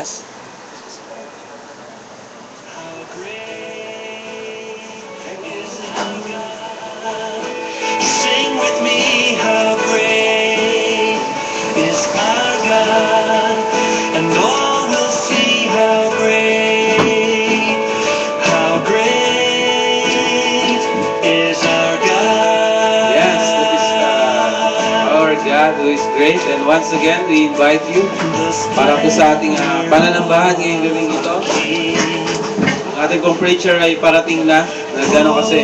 How great is our God. Sing with me, how great is our God. And all will see how great is our God. Yes, that is our God who is great. And once again, we invite you para po sa ating pananambahan ngayong gabing ito. Ang ating pong preacher ay parating na. Nagano kasi,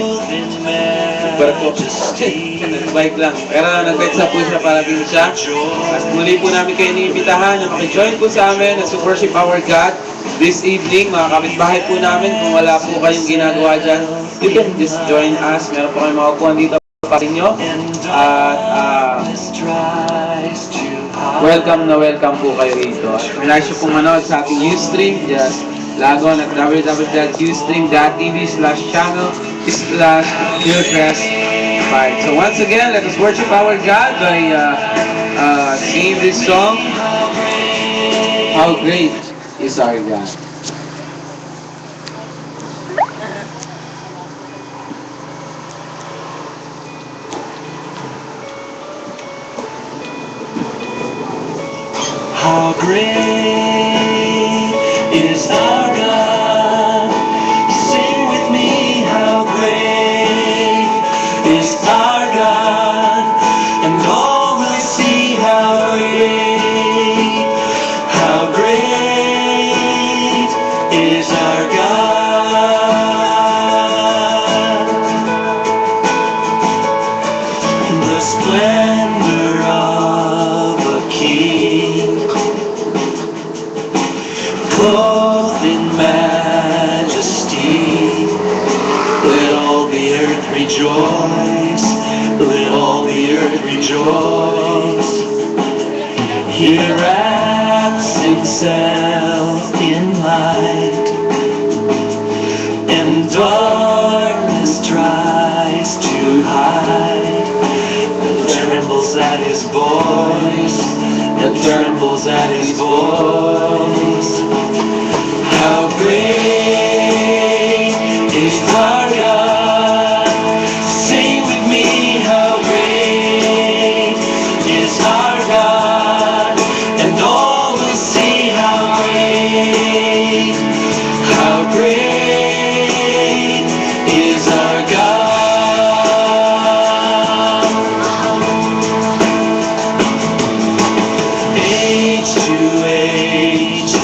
nagbarko. Nag-bike lang. Pero nag-text na po siya, parating siya. At muli po namin kayo iniimbitahan na makijoin po sa amin as we worship our God this evening. Mga kapitbahay po namin, kung wala po kayong ginagawa dyan, you can just join us. Meron po kayong makukuhan dito pa rin nyo. At welcome po kayo rito. At kung nais nyo pong manood sa ating Ustream, just log on at www.ustream.tv/channel/Hillcrest5. So once again, let us worship our God by singing this song, How Great is Our God. How great is our God. Sing with me, how great is our God. And all will see how great is our God. The splendor of a king, clothed in majesty. Let all the earth rejoice. Let all the earth rejoice. He wraps himself in light, and darkness tries to hide. And trembles at his voice. And trembles at his voice. How great is our God. Sing with me, how great is our God. And all will see how great is our God. Age to age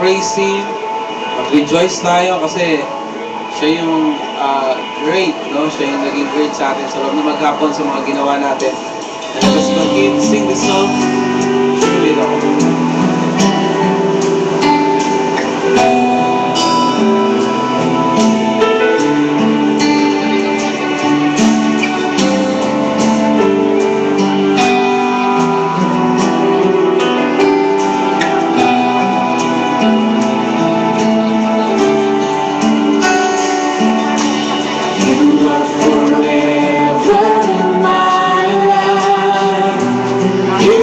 mag-praise Him, mag-rejoice tayo kasi siya yung great, no? Siya yung naging great sa atin sa loob na maghapon sa mga ginawa natin. And let us begin, sing the song, Truly Lord. You are forever in my life. You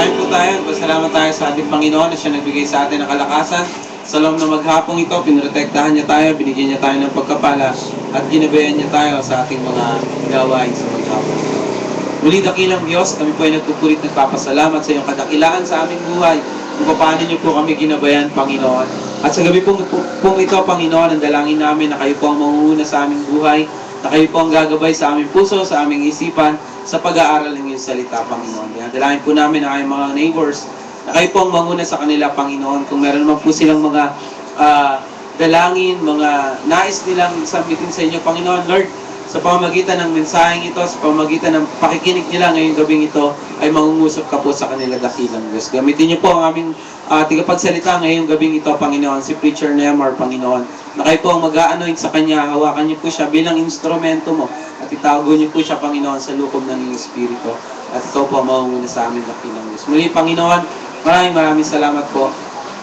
Manalangin po tayo. Pasalamat tayo sa ating Panginoon na siya nagbigay sa atin ng kalakasan. Sa loob ng maghapong ito, pinrotektahan niya tayo, binigyan niya tayo ng pagkapala, at ginabayan niya tayo sa ating mga gawain sa maghapong ito. Muli dakilang Diyos, kami po ay nagpupulit nagpapasalamat sa iyong kadakilaan sa aming buhay, kung paano niyo po kami ginabayan, Panginoon. At sa gabi pong ito, Panginoon, ang dalangin namin na kayo po ang mangunguna sa aming buhay, na kayo po ang gagabay sa aming puso, sa aming isipan, sa pag-aaral ng iyong salita, Panginoon. Dalangin po namin na kayong mga neighbors, na kayo po ang manguna sa kanila, Panginoon. Kung meron naman po silang mga dalangin, mga nais nilang sabitin sa inyo, Panginoon, Lord, sa pamamagitan ng mensaheng ito, sa pamamagitan ng pakikinig nila ngayong gabing ito, ay mangungusap ka po sa kanila dakilang Diyos. Gamitin niyo po ang aming tigapagsalita ngayong gabing ito, Panginoon, si Preacher Nemar, Panginoon, na kayo po ang mag-a-anoint sa kanya, hawakan niyo po siya bilang instrumento mo, at itago niyo po siya, Panginoon, sa lukob ng iyong Espiritu, at ikaw po ang mangunguna sa amin dakilang Diyos. Muli, Panginoon, maraming salamat po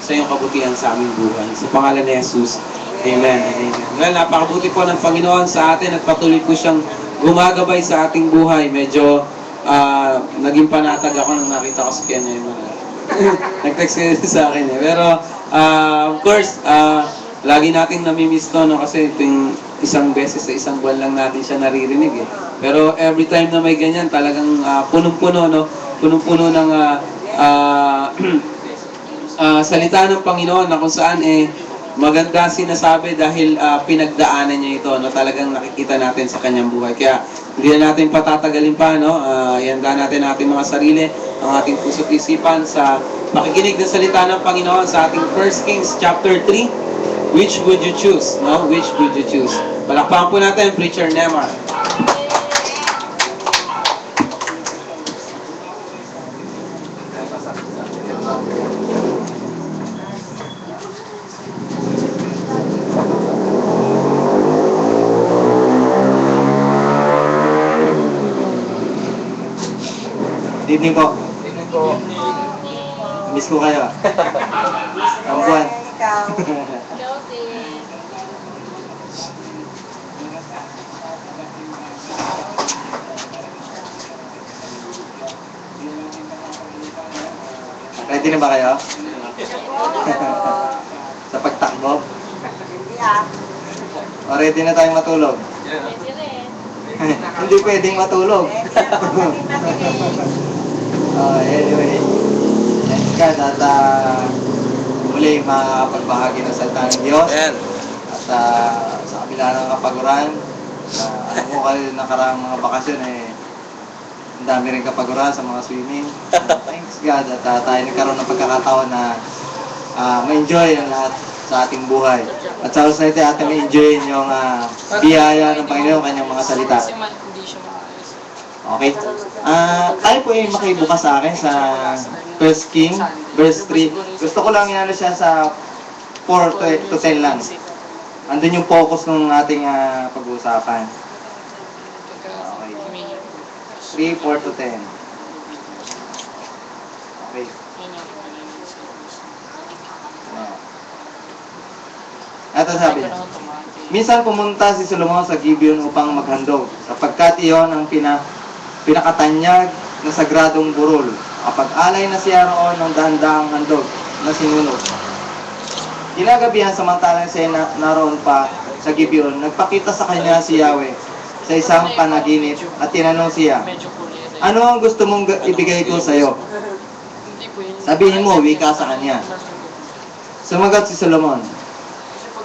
sa iyong kabutihan sa aming buhay. Sa pangalan ni Jesus, Amen. Amen. Well, napakabuti po ng Panginoon sa atin at patuloy po siyang gumagabay sa ating buhay. Medyo naging panatag ako nung nakita ko si Kenya yung nag-text kayo sa akin eh. Pero, of course, lagi nating namimiss to, no? Kasi ito yung isang beses sa isang buwan lang natin siya naririnig eh. Pero every time na may ganyan, talagang punong-puno, no? Punong-puno ng salita ng Panginoon na kung saan maganda sinasabi dahil pinagdaanan niya ito, no? Talagang nakikita natin sa kanyang buhay. Kaya hindi na natin patatagalin pa, no? Ihanda natin ating mga sarili, ang ating puso't isipan sa makikinig ng salita ng Panginoon sa ating 1 Kings chapter 3. Which would you choose? No? Which would you choose? Palakpakan po natin, Preacher Nemar. Good evening po. Miss ko kayo. Ang buwan. Ready na ba kayo? Sa pagtakbo? O ready na tayong matulog? Hindi pwedeng matulog. Anyway, thanks God at muli makapagbahagi ng salita ng Diyos. At sa kabila ng kapaguran, alam mo kayo nakaraang mga bakasyon ang dami rin kapaguran sa mga swimming. Thanks God at tayo nagkaroon ng pagkakataon na ma-enjoy ang lahat sa ating buhay. At sa oras na ito, ating ma-enjoy yung biyaya ng Panginoon, kanyang mga salita. Okay? Tayo po ay makibukas sa akin sa 1 King, verse 3. Gusto ko lang yan siya sa 4 to 10 lang. Andun yung focus ng ating pag-uusapan. Okay. 3, 4 to 10. Okay. Ito sabi niya. Minsan pumunta si Solomon sa Gibeon upang maghandog, sapagkat iyon ang pinakatanyag na sagradong burol. Kapag alay na siya roon ng dahan-dahang handog na sinunog. Kinagabihan samantalang siya naroon pa sa Gibeon, nagpakita sa kanya si Yahweh sa isang panaginip at tinanong siya, ano ang gusto mong ibigay ko sa iyo? Sabihin mo, wika sa kanya. Sumagot si Solomon,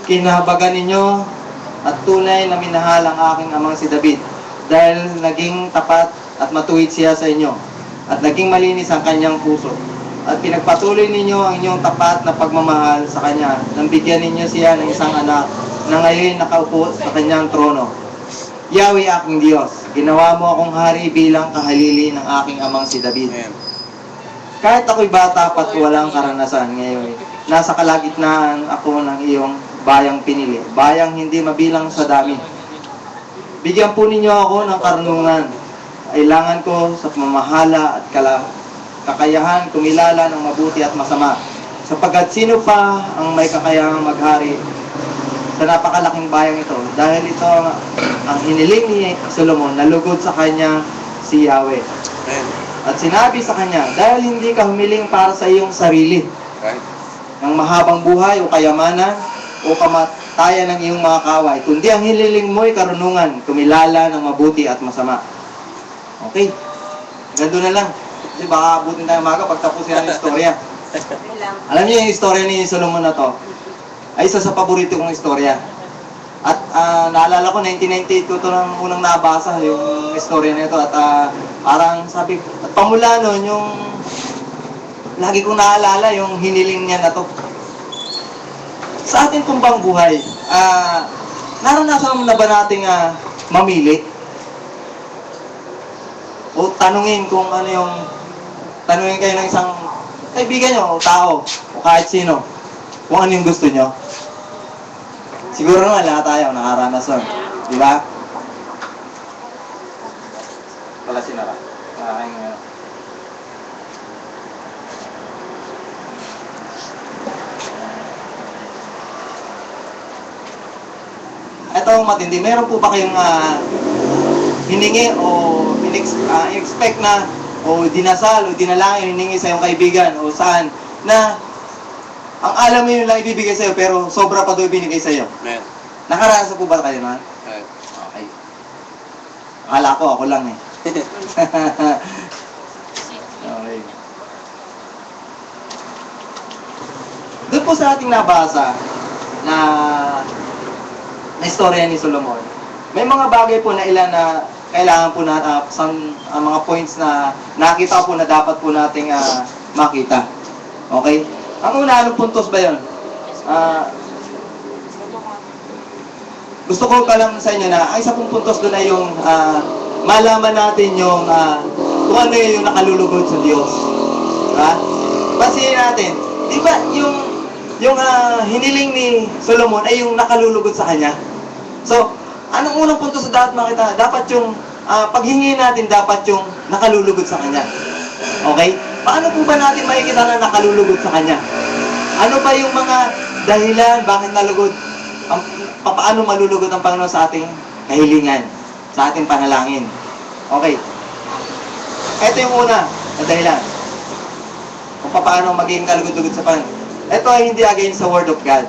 kinahabagan ninyo at tunay na minahal ang aking amang si David dahil naging tapat at matuwid siya sa inyo at naging malinis ang kanyang puso at pinagpatuloy ninyo ang inyong tapat na pagmamahal sa kanya nang bigyan ninyo siya ng isang anak na ngayon nakaupo sa kanyang trono. Yahweh aking Diyos, ginawa mo akong hari bilang kahalili ng aking amang si David. Kahit ako'y bata pat walang karanasan ngayon, nasa kalagitnaan ako ng iyong bayang pinili, bayang hindi mabilang sa dami. Bigyan po ninyo ako ng karunungan. Kailangan ko sa pamamahala at kakayahan kumilala ng mabuti at masama. Sapagkat sino pa ang may kakayahang maghari sa napakalaking bayang ito? Dahil ito ang hiniling ni Solomon, nalugod sa kanya si Yahweh. At sinabi sa kanya, dahil hindi ka humiling para sa iyong sarili, Right. ng mahabang buhay o kayamanan o kamatayan ng iyong mga kaway, kundi ang hiniling mo'y karunungan, kumilala ng mabuti at masama. Okay? Gando na lang. Kasi baka abutin tayo maga pag tapusin ang istorya. Alam niyo yung istorya ni Solomon na to? Ay isa sa paborito kong istorya. At naalala ko, 1998 ko ito nang unang nabasa, yung istorya na ito. At parang sabi, at pamula nun, yung lagi kong naalala yung hiniling niya na to. Sa atin pong bang buhay, naranasan na ba nating mamili? O tanungin kung ano yung, tanungin kayo ng isang kaibigan nyo, o tao, o kahit sino, kung ano yung gusto nyo. Siguro naman lahat tayo nakaranas nun. Di ba? Wala sinara. Ito matindi, meron po ba kayong hiningi o expect na o dinasal o dinalangin, hiningi sa iyong kaibigan o saan na ang alam mo yun lang ibibigay sa'yo pero sobra pa doon binigay sa'yo? Amen. Nakaranas po ba kayo na? Right. Okay. Akala ko, ako lang eh. Okay. Doon po sa ating nabasa na istorya ni Solomon, may mga bagay po na ilan na kailangan po na mga points na nakita po na dapat po nating makita. Okay? Ang una, anong puntos ba yun? Gusto ko pa lang sa inyo na ang isa pong puntos doon ay yung malaman natin yung kung ano yung nakalulugod sa Diyos. Diba? Pansin natin, di ba yung hiniling ni Solomon ay yung nakalulugod sa kanya? So, anong unang puntos na dapat makita? Dapat yung paghingi natin, dapat yung nakalulugod sa kanya. Okay? Paano po ba natin makikita na nakalulugod sa kanya? Ano ba yung mga dahilan bakit nalugod? Paano malulugod ang Panginoon sa ating kahilingan, sa ating panalangin? Okay. Ito yung una na dahilan. Kung paano maging kalugod-lugod sa Panginoon. Ito ay hindi against sa Word of God.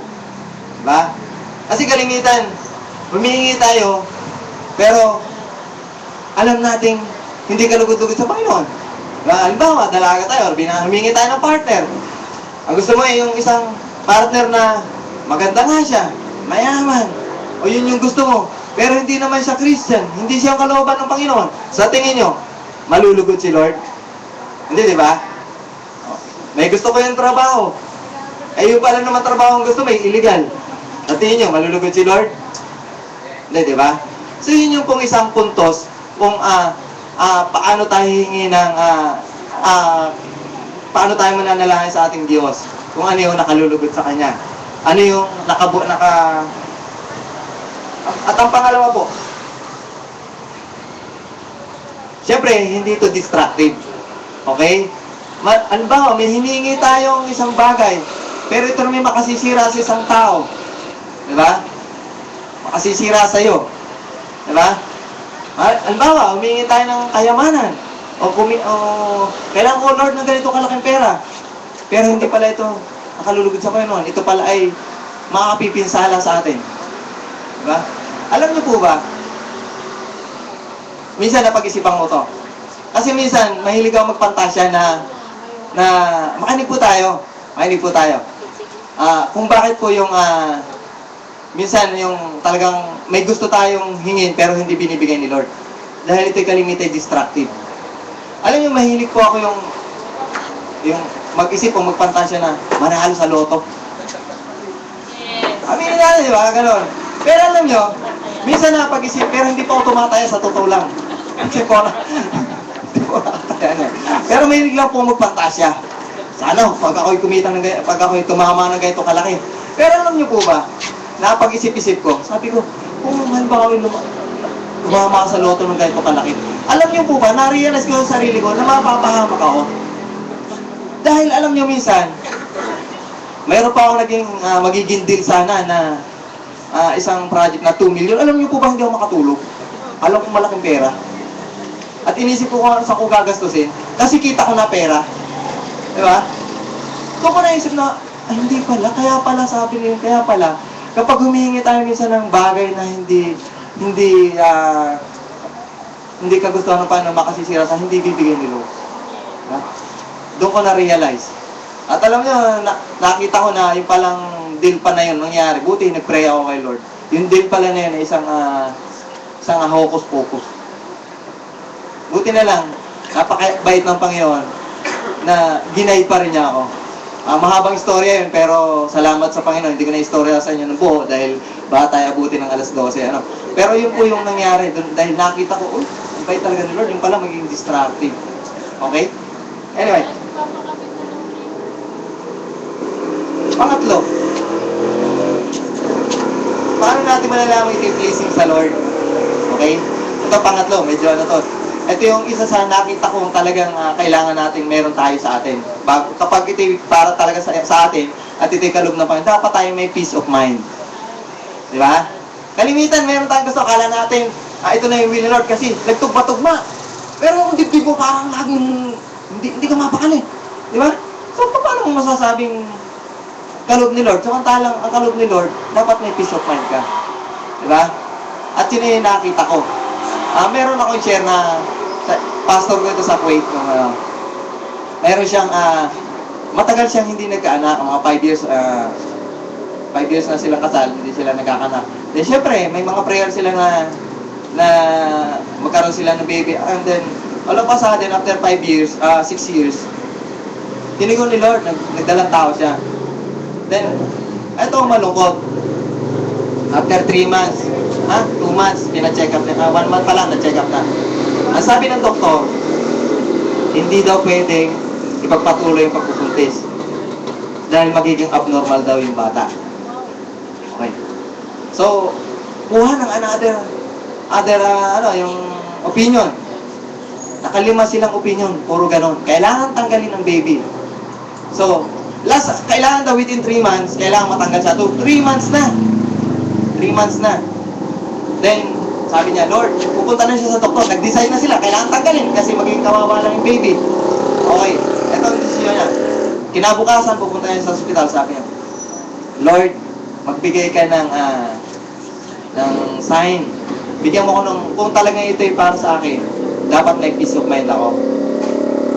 Diba? Kasi kalimitan, humihingi tayo, pero alam nating hindi kalugod-lugod sa Panginoon. Diba? Halimbawa, dalaga tayo, humingi tayo ng partner. Ang gusto mo ay yung isang partner na maganda nga siya, mayaman, o yun yung gusto mo, pero hindi naman siya Christian, hindi siya ang kalooban ng Panginoon. Sa tingin nyo, malulugod si Lord? Hindi, di ba? May gusto ko yung trabaho. Eh, yung pala naman trabaho ang gusto, may illegal. Sa tingin nyo, malulugod si Lord? Hindi, di ba? So, yun yung pong isang puntos kung paano tayo hingi ng paano tayo mananalangin sa ating Diyos, kung ano yung nakalulugod sa Kanya. Ano yung at ang pangalawa po, siyempre, hindi ito destructive. Okay? Halimbawa, may hiningi tayong isang bagay, pero ito may makasisira sa isang tao. Diba? Makasisira sa'yo. Diba? Halimbawa, humingi tayo ng kayamanan. O kailangan ko, Lord, ng ganito kalaking pera. Pero hindi pala ito nakalulugod sa Panginoon. Ito pala ay makapipinsala sa atin. Diba? Alam niyo po ba, minsan napag-isipan mo to. Kasi minsan, mahilig ako magpantasya na makinig po tayo. Makinig po tayo. Kung bakit po yung minsan yung talagang may gusto tayong hingin pero hindi binibigay ni Lord. Dahil ito'y kalimitan destructive. Alam niyo, mahilig po ako yung mag-isip o magpantasya na manalo sa loto. Aminin natin, di ba? Ganon. Pero alam niyo, minsan napag-isip, pero hindi pa ako tumataya sa totoo lang. Hindi po nakataya niya. Pero mahilig lang po magpantasya. Sana, pag ako'y kumita pag ako'y tumama ng ganito kalaki. Pero alam niyo po ba, napag-isip-isip ko, sabi ko, kung halimbawa ako'y tumama sa loto ng ganito kalaki. Alam niyo po ba, na-realize ko sa sarili ko na mapapahamak ako. Dahil alam niyo minsan, mayroon pa ako magiging deal sana na isang project na 2 million. Alam niyo po ba hindi ako makatulog? Alam ko malaking pera. At inisip ko kung saan ko gagastusin. Kasi kita ko na pera. Di ba? Doon ko naisip na, ay hindi pala, kaya pala sabi niya, kaya pala, kapag humihingi tayo minsan ng bagay na hindi kagustuhan ng paano makasisira sa hindi bibigay ni Lord. Diba? Doon ko na-realize. At alam niyo, nakita ko na yung palang deal pa na yun nangyari. Buti nag-pray ako kay Lord. Yung deal pala na yun, isang hocus-pocus. Buti na lang, napakabait ng Panginoon na ginay pa rin niya ako. Mahabang istorya yun, pero salamat sa Panginoon. Hindi ko na istorya sa inyo ng buo dahil baka tayo abutin ng alas 12. Ano? Pero yun po yung nangyari. Dahil nakita ko, ang bait talaga ni Lord. Yung pala maging distracting. Okay? Anyway. Pangatlo. Paano natin malalaman ito yung pleasing sa Lord? Okay? Ito pangatlo. Medyo ano to. Ito yung isa sa nakita kong talagang kailangan natin meron tayo sa atin. Kapag ito para talaga sa atin at ito'y kaloob ng Panginoon, dapat tayo may peace of mind. Di ba? Kalimitan, meron tayong gusto. Akala natin, ito na yung will ni Lord kasi nagtugma-tugma. Pero kung dibdib mo parang laging hindi ka mapakali. Di ba? So, paano mo masasabing kaloob ni Lord? So, ang kaloob ni Lord, dapat may peace of mind ka. Di ba? At yun yung nakita ko. Meron akong share na pastor ko ito sa Kuwait nung meron siyang matagal siyang hindi nagkaanak, mga 5 years 5 years na silang kasal, hindi sila nagkakanak. Then syempre, may mga prayer sila na magkaroon sila ng baby, and then all of a sudden after 5 years, 6 years, tinigon ni Lord, nagdalang tao siya. Then eto ang malungkot. After 3 months, 2 months, pina-check up na, 1 month pa lang, na-check up na. Ang sabi ng doktor, hindi daw pwedeng ipagpatuloy yung pagpupuntis. Dahil magiging abnormal daw yung bata. Okay. So, kuha ng another, yung opinion. Nakalima silang opinion, puro ganon. Kailangan tanggalin ang baby. So, kailangan daw within 3 months, kailangan matanggal siya. 3 months na. 3 months na. Then, sabi niya, Lord, pupunta na siya sa doktor. Nag-decide na sila, kailangan tanggalin kasi magiging kawawa lang yung baby. Okay, ito ang desisyon niya. Kinabukasan, pupunta niya sa hospital, sabi niya, Lord, magbigay ka ng sign. Bigyan mo ko kung talaga ito ay para sa akin, dapat may peace of mind ako.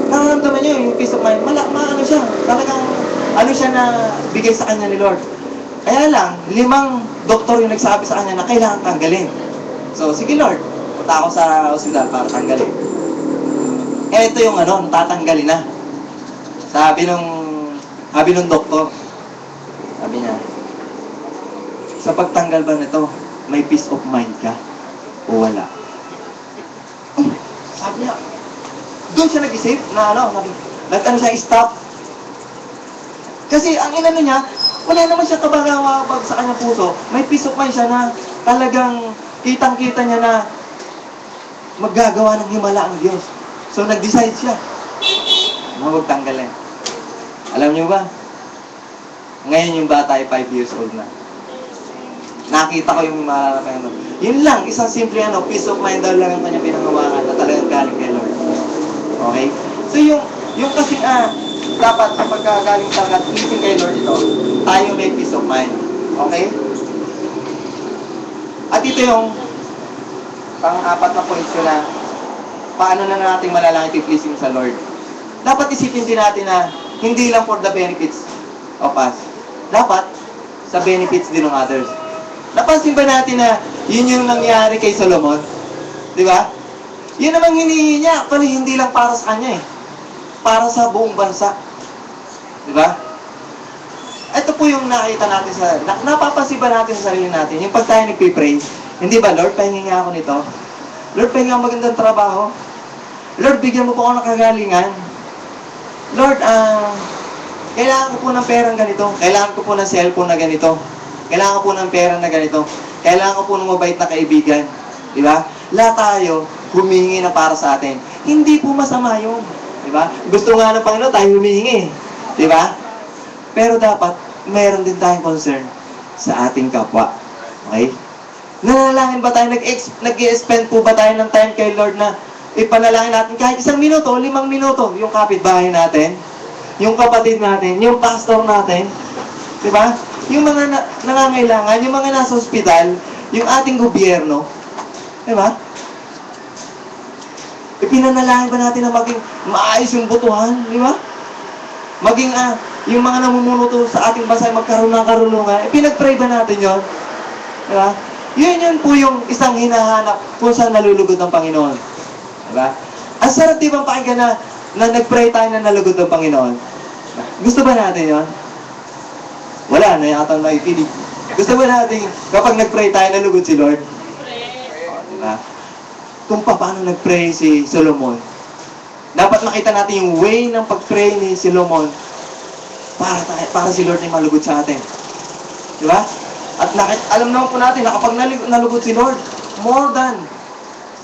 Nararamdaman niyo yung peace of mind, ano siya, talagang, ano siya na bigay sa kanya ni Lord. Kaya lang, 5 doktor yung nagsabi sa kanya na kailangan tanggalin. So, sige Lord, punta ako sa ospital para tanggalin. Ito yung tatanggalin na. Sabi nung doktor, sabi niya, sa pagtanggal ba nito, may peace of mind ka o wala? Sabi niya, doon siya nag-isip na siya stop. Kasi ang inano niya, wala naman siya kabagawabag sa kanyang puso. May peace of mind siya na talagang kitang-kita niya na maggagawa ng himala ang Diyos. So, nag-decide siya na huwag tanggalin. Alam niyo ba? Ngayon yung bata ay 5 years old na. Nakita ko yung yun lang, isang simple peace of mind daw lang ang kanyang pinangawakan na talagang galing kay Lord. Okay? So, yung kasi dapat kapag galing talaga pleasing kay Lord ito, tayo may peace of mind. Okay? At ito yung pang-apat na points ko na paano na natin malalaman ito pleasing sa Lord. Dapat isipin din natin na hindi lang for the benefits of us. Dapat sa benefits din ng others. Napansin ba natin na yun yung nangyari kay Solomon? Di ba? Yun namang hinihingi niya. Actually, hindi lang para sa kanya para sa buong bansa. Di ba? Ito po yung nakita natin napapansin ba natin sa sarili natin? Yung pag tayo nagpipray, hindi ba, Lord, pahingi nga ako nito? Lord, pahingi ako magandang trabaho? Lord, bigyan mo po ako ng kagalingan? Lord, kailangan ko po ng perang ganito. Kailangan ko po ng cellphone na ganito. Kailangan ko po ng pera na ganito. Kailangan ko po ng mabait na kaibigan. Di ba? Lahat tayo humihingi na para sa atin. Hindi po masama yun. Di ba? Gusto nga ng Panginoon tayo humihingi. Di ba? Pero dapat, meron din tayong concern sa ating kapwa. Okay? Nanalangin ba tayo? Nag-i-spend po ba tayo ng time kay Lord na ipanalangin natin kahit 1 minuto, 5 minuto, yung kapitbahay natin, yung kapatid natin, yung pastor natin, di ba? Yung mga nangangailangan, yung mga nasa ospital, yung ating gobyerno, di ba? Ipinanalangin ba natin na maging maayos yung butuhan, di ba? Maging yung mga namumuno sa ating bansa ay magkaroon ng karunungan, pinag-pray ba natin yon? Di ba? Yun po yung isang hinahanap kung saan nalulugod ang Panginoon. Di ba? Ang sarap di bang pakinggan na nag-pray tayo na nalugod ang Panginoon? Gusto ba natin yon? Wala na yata nakikinig. Gusto ba natin kapag nag-pray tayo nalugod si Lord? Di ba? Kung paano nag-pray si Solomon. Dapat makita natin yung way ng pag-pray ni Solomon para si Lord ay malugod sa atin. Di ba? At alam naman po natin na kapag nalugod si Lord, more than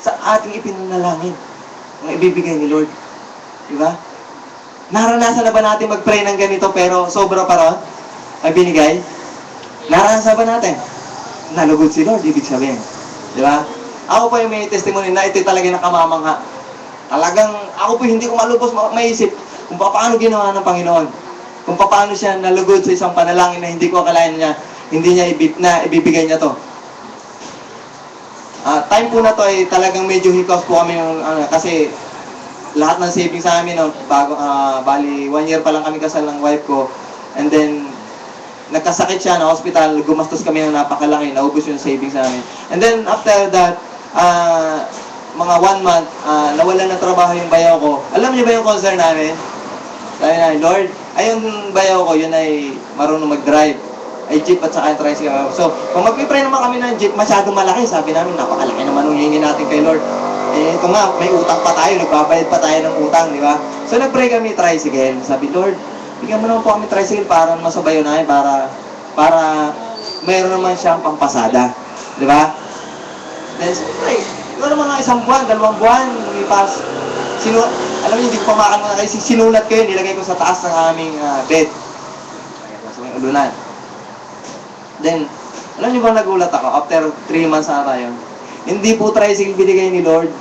sa ating ipinanalangin ang ibibigay ni Lord. Di ba? Naranasan na ba natin mag-pray ng ganito pero sobra pa ron ay binigay? Naranasan ba natin? Nalugod si Lord, ibig sabihin. Di ba? Ako po yung may testimony na ito talaga nakamamangha. Talagang ako po hindi ko malubos maisip kung paano ginawa ng Panginoon. Kung paano siya nalugod sa isang panalangin na hindi ko akalain niya, hindi niya ibibigay niya to. Time po na to ay talagang medyo hiccups po kami kasi lahat ng savings sa amin bali 1 year pa lang kami kasal ng wife ko, and then nagkasakit siya na hospital, gumastos kami ng napakalaki, naubos yung savings namin. And then after that, mga 1 month, nawalan ng trabaho yung bayaw ko. Alam niyo ba yung concern namin? Sabi na, Lord, yung bayaw ko, yun ay marunong mag-drive. Ay jeep at saka yung tricycle. So, kung mag-pray naman kami ng jeep, masyadong malaki. Sabi namin, napakalaki naman ang hingin natin kay Lord. Ito nga, may utang pa tayo, nagbabayad pa tayo ng utang, di ba? So, nag-pray kami tricycle. Sabi, Lord, bigyan mo naman po kami tricycle para masabayo namin, para mayroon naman siyang pampasada. Di ba? Then, pray. Ito naman mga 1 buwan, 2 buwan, lumipas. Alam niyo, hindi ko pamakan mga kasi sinulat ko yun, nilagay ko sa taas ng aming bed. Sa may ulunan. Then, alam niyo ba nagulat ako? After 3 months na tayo, hindi po tricycle binigay ni Lord.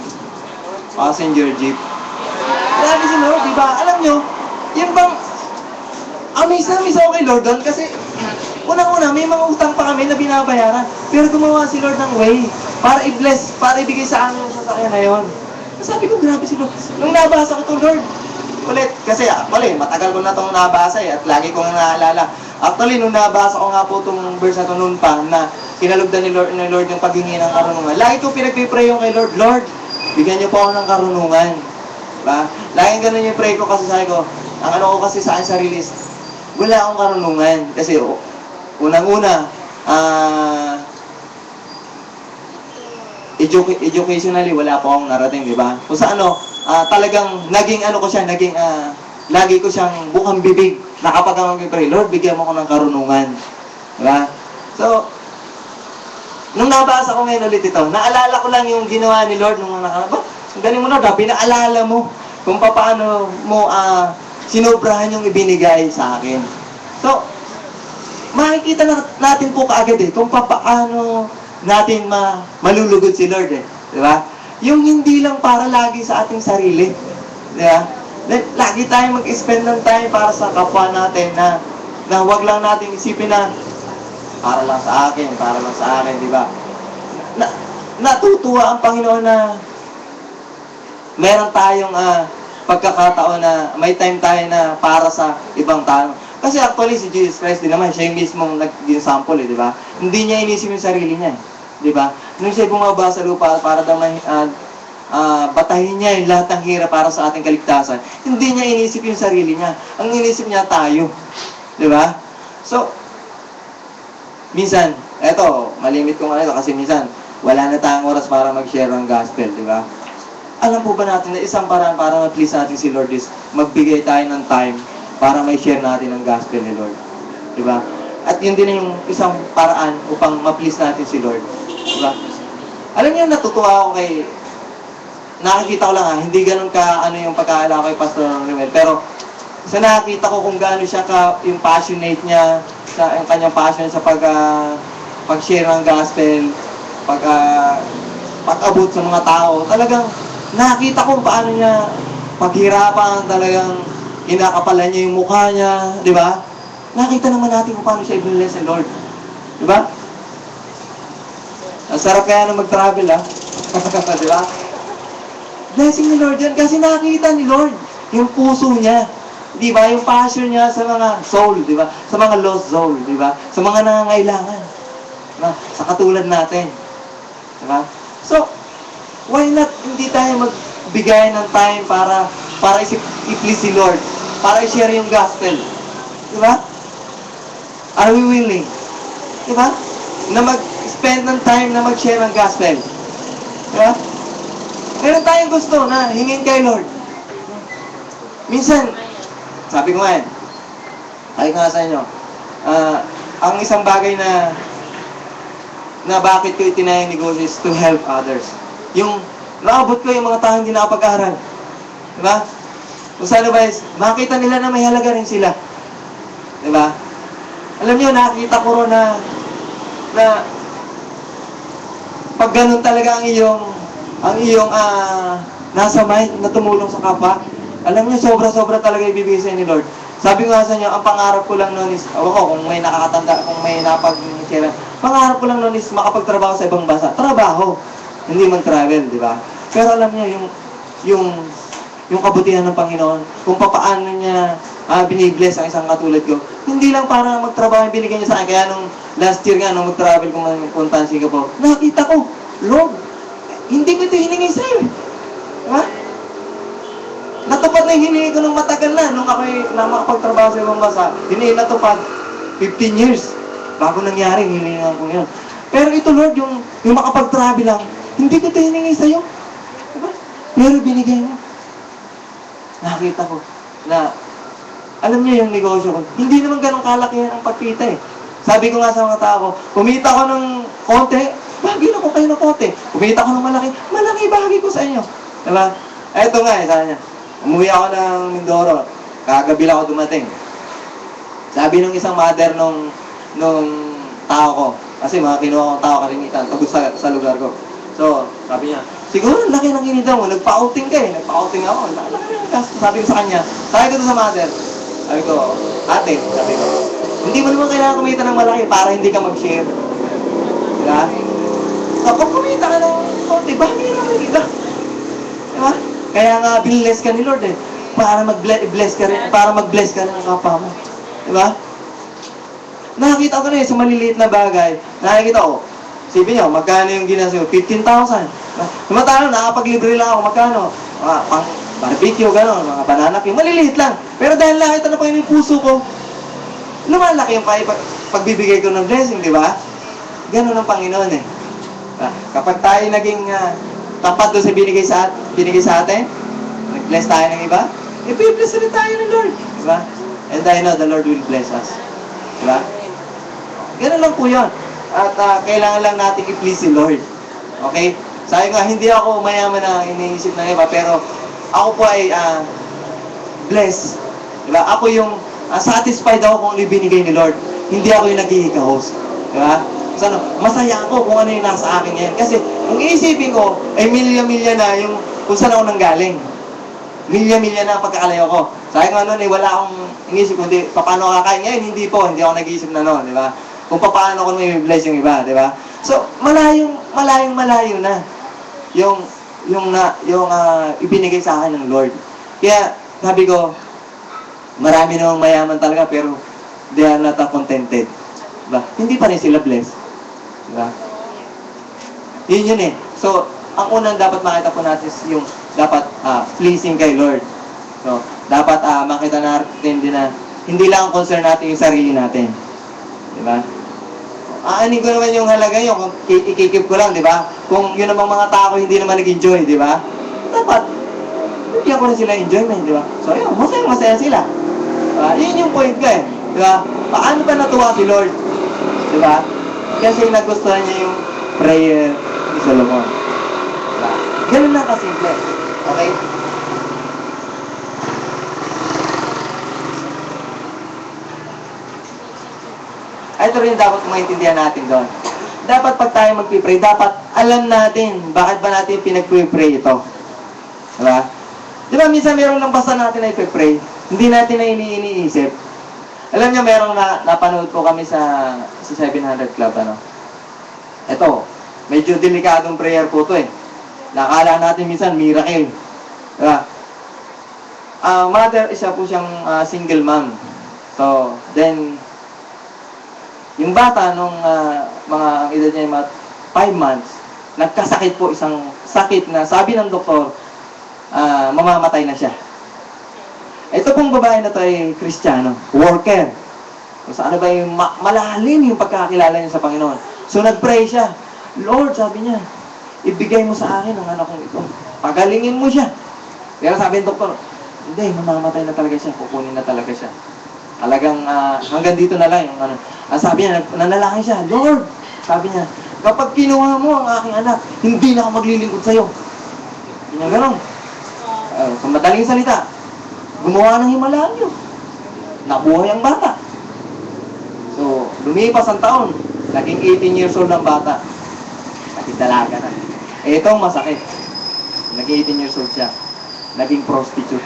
Passenger jeep. Grabe si Lord, di ba? Alam niyo, yung bang, amaze na amaze ako kay Lord doon kasi unang-una, may mga utang pa kami na binabayaran. Pero gumawa si Lord ng way para i-bless, para ibigay sa amin yung sasakyan na yun. Sabi ko, grabe si Lord. Nung nabasa ko ito, Lord, ulit, kasi matagal ko na itong nabasa at lagi ko naalala. Actually, nung nabasa ko nga po itong verse na ito noon pa, na kinalugdan ni Lord yung paghingi ng karunungan. Lagi ko pinagpipray yung kay Lord, Lord, bigyan niyo po ako ng karunungan. Diba? Laging ganun yung pray ko kasi sabi ko, ang ano ko kasi sa akin sarili, wala akong karunungan. Kasi unang-una, educationally, wala po akong narating, di ba? Kung sa talagang naging lagi ko siyang bukang bibig na kapag ako mag-pray, Lord, bigyan mo ko ng karunungan. Di ba? So, nung nabasa ko ngayon ulit ito, naalala ko lang yung ginawa ni Lord nung nakaraan. Ang galing mo na, pinaalala mo kung paano mo sinobrahan yung ibinigay sa akin. So, makikita natin po kaagad kung paano natin malulugod si Lord di ba? Yung hindi lang para lagi sa ating sarili, di ba? Lagi tayo mag-spend ng time para sa kapwa natin na wag lang natin isipin na para lang sa akin, di ba? Natutuwa ang Panginoon na meron tayong pagkakataon na may time tayo na para sa ibang tao. Kasi actually si Jesus Christ din naman, siya yung mismong nag-example di ba? Hindi niya inisip yung sarili niya, di ba? Nung siya bumaba sa lupa para batahin niya yung lahat ng hirap para sa ating kaligtasan, hindi niya inisip yung sarili niya. Ang inisip niya tayo, di ba? So, minsan, malimit ko nga ito kasi minsan, wala na tayong oras para mag-share ng gospel, di ba? Alam po ba natin na isang paraan para ma-please natin si Lord is magbigay tayo ng time para may share natin ang gospel ni Lord. Diba? At yun din yung isang paraan upang ma-please natin si Lord. Diba? Alam niyo, natutuwa ako nakikita ko lang hindi ganun yung pagkaalala ko kay Pastor Romel. Pero, sa nakikita ko kung gaano siya yung passionate niya, yung kanyang passion sa pag-share ng gospel, pag-abot sa mga tao. Talagang, nakita ko paano niya paghirapan, talagang kinakapalan niya yung mukha niya, di ba? Nakita naman natin kung paano siya i-bless ng Lord. Di ba? Ang sarap kaya na mag-travel, ha? Di ba? Blessing ni Lord yan kasi nakita ni Lord yung puso niya. Di ba? Yung passion niya sa mga soul, di ba? Sa mga lost soul, di ba? Sa mga nangangailangan. Diba? Sa katulad natin. Di ba? So, why not hindi tayo magbigay ng time para i-please si Lord? Para i-share yung gospel. Di ba? Are we willing? Di ba? Na mag-spend ng time na mag-share ng gospel. Di ba? Meron tayong gusto na hingin kay Lord. Minsan, sabi ko nga sa inyo, ang isang bagay na bakit ko itinayang negosyo is to help others. Yung naabot ko yung mga taong hindi nakapag-aral. Diba? Kung saan ba, makita nila na may halaga rin sila. Diba? Alam niyo, nakita ko rin na pag ganun talaga ang iyong nasa mind na tumulong sa kapwa, alam niyo, sobra-sobra talaga ibibigay sa ni Lord. Sabi ko nga sa inyo, ang pangarap ko lang noon is, kung may nakakatanda, kung may napag-kira, pangarap ko lang noon is makapagtrabaho sa ibang bansa. Trabaho, hindi man travel, di ba? Pero alam niyo, yung kabutihan ng Panginoon, kung paano niya binibless ang isang katulad ko, hindi lang para magtrabaho yung binigyan niya sa akin. Kaya nung last year nga, nung mag-travel ko punta sa Singapore, nakita ko, Lord, hindi ko ito hiningi sa'yo. Diba? Natupad na yung hiningi ko ng matagal na nung ako'y makapagtrabaho sa ibang bansa. Hindi natupad 15 years bago nangyari hiningan ko yun. Pero ito Lord, yung makapag-travel lang, hindi ko ito hiningi sa'yo. Diba? Pero binigay mo. Nakita ko na alam niyo yung negosyo ko, hindi naman ganun kalaki ang pagkita eh. Sabi ko nga sa mga tao, kumita ko ng konti, bahagi na ko kayo ng konti. Kumita ko ng malaki, bahagi ko sa inyo. Diba? Eto nga sabi niya, umuwi ako ng Mindoro, kagabi lang ako dumating. Sabi nung isang mother nung tao ko, kasi mga kinuha kong tao kalimitan, tagos sa lugar ko. So, sabi niya, siguro laki ng kinita mo, nagpa-outing ka eh, nagpa-outing ako. Sabi ko sa kanya, sabi ko sa mother, sabi ko, ate, sabi ko, hindi mo naman kailangan kumita ng malaki para hindi ka mag-share. Diba? Kapag kumita ka ng konti, bahagi na lang kita. Diba? Kaya nga, biniless ka ni Lord eh. Para mag-bless ka rin, para mag-bless ka rin ang kapwa mo. Diba? Nakakita ko na eh, sa maliliit na bagay. Nakakita ko, sabi niyo, magkano yung ginasyo? 15,000. Samantalang, nakapaglibre lang ako, magkano? Pang barbecue, gano'n, mga banana cake, maliliit lang. Pero dahil nakita na pa yung puso ko, lumalaki yung pagbibigay ko ng blessing, di ba? Gano'n ang Panginoon eh. Kapag tayo naging tapat doon sa binigay sa atin, nag-bless tayo ng iba, i-bless rin tayo ng Lord. Di ba? And I know the Lord will bless us. Di ba? Gano'n lang po yun. At kailangan lang natin i-please si Lord. Okay? Sabi nga, hindi ako mayaman na iniisip ng iba, pero ako po ay blessed. Diba? Ako yung satisfied ako kung ano yung binigay ni Lord. Hindi ako yung nag-i-host. Diba? So, masaya ako kung ano yung nasa akin ngayon. Kasi, kung iisipin ko, ay milya-milya na yung kung saan ako nanggaling. Milya-milya na ang pagkakalayo ko. Sabi nga noon, wala akong inisip, kundi paano kakain ngayon, hindi ako nag-iisip na noon, di ba? Kung paano ko may bless yung iba, di ba? So, malayong na yung ibinigay sa akin ng Lord. Kaya, sabi ko, marami namang mayaman talaga, pero they are not contented. Diba? Hindi pa rin sila blessed. Diba? Yun eh. So, ang unang dapat makita po natin is yung dapat pleasing kay Lord. So, dapat makita natin din na hindi lang ang concern natin yung sarili natin. Diba? Aanin ko naman yung halaga yun, kung ikikip ko lang, di ba? Kung yun namang mga tao hindi naman nag-enjoy, di ba? Dapat, bigyan ko na sila enjoyment, di ba? So, yun, masaya sila. Yun yung point ko eh. Di ba? Paano ba natuwa si Lord? Di ba? Kasi nagustuhan niya yung prayer ni Solomon. Diba? Ganun lang kasimple. Okay? Ito rin dapat maintindihan natin doon. Dapat pag tayo magpipray, dapat alam natin bakit ba natin pinag-pray ito. Diba? Di ba minsan meron lang basta natin na ipipray, hindi natin na iniisip. Alam niyo, merong napanood ko kami sa 700 Club, ano. Ito, medyo delikadong prayer po to eh. Nakala natin minsan miracle. Diba? Mother, isa po siyang single mom. So, then, yung bata nung mga ang edad niya yung 5 months, nagkasakit po isang sakit na sabi ng doktor, mamamatay na siya. Ito pong babae na to ay Kristiyano, worker. Kung saan ba yung malalim yung pagkakilala niya sa Panginoon. So nag-pray siya. Lord, sabi niya, ibigay mo sa akin ang anak kong ito. Pagalingin mo siya. Pero sabi ng doktor, hindi, mamamatay na talaga siya, kukunin na talaga siya. Talagang hanggang dito na lang yung ano. Sabi niya, nanalangin siya, Lord, sabi niya, kapag kinuha mo ang aking anak, hindi na ako maglilingkod sa'yo. Hindi niya ganon. Sa madaling salita, gumawa ng himalanyo. Nabuhay ang bata. So, lumipas ang taon, naging 18 years old ang bata. Naging dalaga na. Itong masakit. Naging 18 years old siya. Naging prostitute.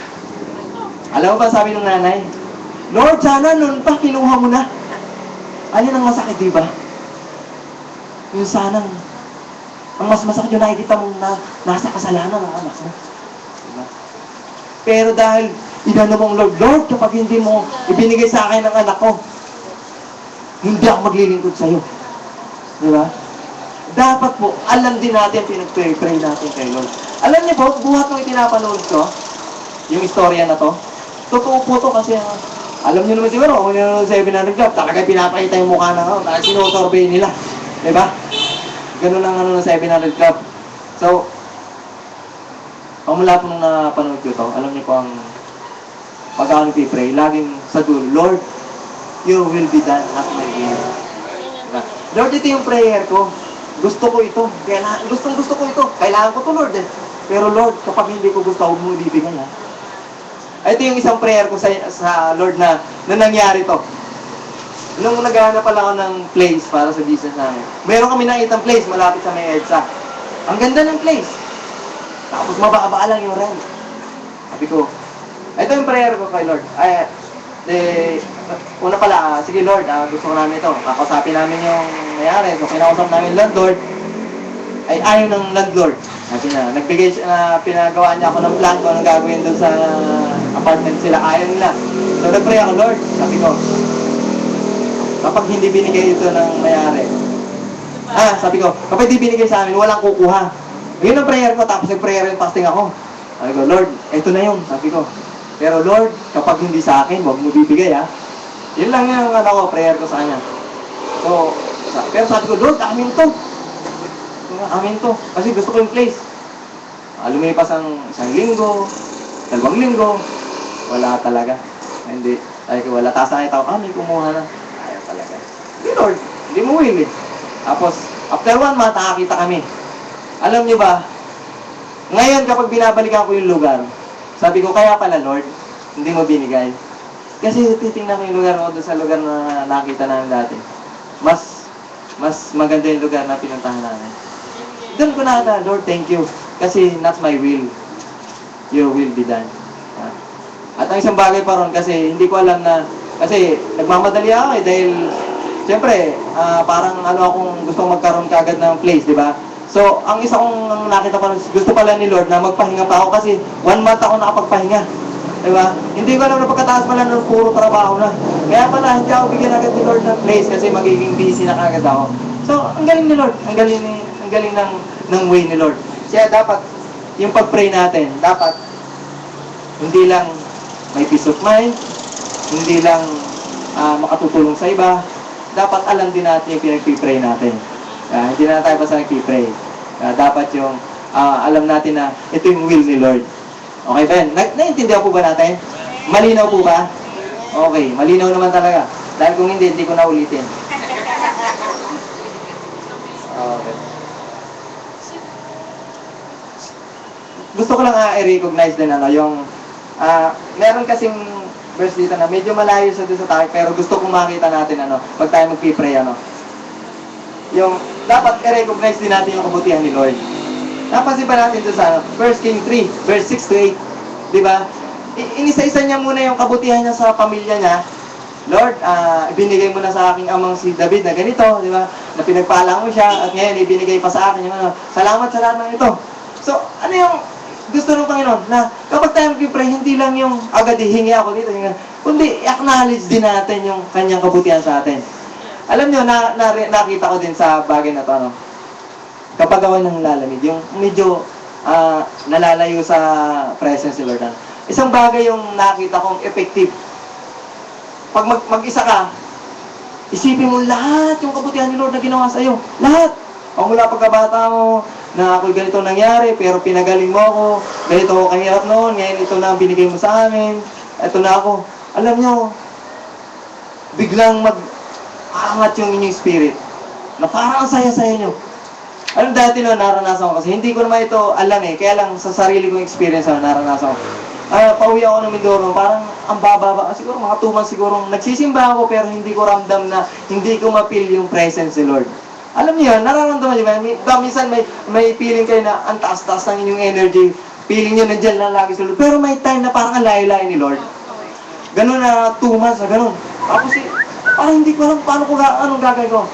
Alam mo ba sabi ng nanay? Lord, sana noon pa kinuha mo na. Alin ang masakit, di ba? Yung sanang, ang mas masakit yung nakikita mo na nasa kasalanan ng anak mo. Diba? Pero dahil inano mong Lord, kapag hindi mo ibinigay sa akin ang anak ko, hindi ako maglilingkod sa'yo. Di ba? Dapat po, alam din natin, pinag-pray natin kay Lord. Alam niyo po, buhat ng itinapanood ko, yung istorya na to, totoo po to kasi, alam niyo naman siguro, kung nanonood sa 700 Club, talaga pinapakita yung mukha ng ano, talaga sinusurvey nila. Di ba? Ganun ang ano ng 700 Club. So, mula po nung napanood ko to, alam niyo po ang pag ako nagpipray, laging sa dulo, Lord, your will be done at my will. Diba? Lord, ito yung prayer ko. Gusto ko ito. Gusto ko ito. Kailangan ko to, Lord. Pero Lord, kapag hindi ko gusto, huwag mo ibibigay, ha? Ito yung isang prayer ko sa Lord na nangyari to. Nung naghahanap pala ako ng place para sa business namin, meron kami nakitang place malapit sa may EDSA. Ang ganda ng place. Tapos mababa lang yung rent. Sabi ko, ito yung prayer ko kay Lord. Una pala, sige Lord, gusto ko namin ito. Kakausapin namin yung mayari. So kinausap namin landlord. Ay ayaw ng landlord. Sabi na, nagbigay siya, pinagawa niya ako ng plan kung anong gagawin doon sa apartment sila. Ayaw nila. So nagpray ako, Lord. Sabi ko, kapag hindi binigay ito ng mayari. Sabi ko, kapag hindi binigay sa amin, walang kukuha. Yun ang prayer ko, tapos nag-prayer yung fasting ako. Sabi ko, Lord, ito na yun. Sabi ko, pero Lord, kapag hindi sa akin, huwag mo bibigay, ha. Yun lang yung prayer ko sa kanya. So, pero sabi ko, Lord, amin to. Amin to. Kasi gusto ko yung place. Lumipas ang 1 linggo, 2 linggo, wala talaga. Hindi. Sabi ko, wala. Taas na ito. May kumuha na. Ayaw talaga. Hindi, Lord. Hindi mo will, eh. Tapos, after 1 month, nakakita kami. Alam niyo ba, ngayon kapag binabalikan ko yung lugar, sabi ko, kaya pala, Lord, hindi mo binigay. Kasi titingnan ko yung lugar ko doon sa lugar na nakita namin dati. Mas maganda yung lugar na pinuntahan namin. Doon ko nakita, Lord, thank you. Kasi not my will. Your will be done. At ang isang bagay pa ron, kasi hindi ko alam na, kasi nagmamadali ako dahil, siyempre, parang akong gustong magkaroon kagad ng place, di ba? So, ang isa kong nakita pa, gusto pala ni Lord na magpahinga pa ako kasi 1 month ako nakapagpahinga. Diba? Hindi ko alam na pagkataas pala ng puro trabaho na. Kaya pala, hindi ako bigyan agad ni Lord ng place kasi magiging busy na kagad ako. So, ang galing ni Lord. Ang galing ng way ni Lord. Kaya dapat, yung pag-pray natin, dapat, hindi lang may peace of mind, hindi lang makatutulong sa iba, dapat alam din natin yung pinag-pray natin. Hindi na tayo basta nag-pray. Dapat yung alam natin na ito yung will ni Lord. Okay, Ben? Naiintindihan po ba natin? Malinaw po ba? Okay, malinaw naman talaga. Dahil kung hindi ko na ulitin. Okay. Gusto ko lang i-recognize din yung meron kasing verse dito na medyo malayo sa doon sa tayo, pero gusto kong makita natin pag tayo mag-pray yung dapat i-recognize din natin yung kabutihan ni Lord. Napansin pa natin ito sa 1 King 3, verse 6 to 8. Di ba? Inisa-isa niya muna yung kabutihan niya sa pamilya niya. Lord, ibinigay mo na sa aking amang si David na ganito, di ba? Na pinagpala mo siya at ngayon ibinigay pa sa akin yung ano. Salamat sa lahat ng ito. So, ano yung gusto ng Panginoon? Na kapag tayo mag-pray, hindi lang yung agad hihingi ako dito, kundi acknowledge din natin yung kanyang kabutihan sa atin. Alam nyo, nakita ko din sa bagay na to, ano? Kapag ako nang lalamig, yung medyo nalalayo sa presence ni Lord. Isang bagay yung nakita kong effective. Pag mag-isa ka, isipin mo lahat yung kabutihan ni Lord na ginawa sa iyo. Lahat. O mula pagkabata mo, na ako'y ganito nangyari, pero pinagaling mo ako, ganito ako kahirap noon, ngayon ito na ang binigay mo sa amin, ito na ako. Alam nyo, biglang mag-aangat yung inyong spirit, na parang ang saya-saya nyo. Alam, dati no, naranasan ko kasi, hindi ko naman ito alam kaya lang sa sarili kong experience naranasan ko. Pauwi ako ng Mindoro, parang ang baba, siguro mga 2 months siguro, nagsisimba ako pero hindi ko ramdam na, hindi ko ma-feel yung presence ni Lord. Alam niyo yun, nararamdaman niyo ba? Minsan may feeling kayo na ang taas-taas ng inyong energy, feeling niyo nandiyan lang lagi sa Lord, pero may time na parang ang layo-layo ni Lord. Ganun na 2 months na ganun. Tapos parang hindi ko alam paano anong gagawin ko.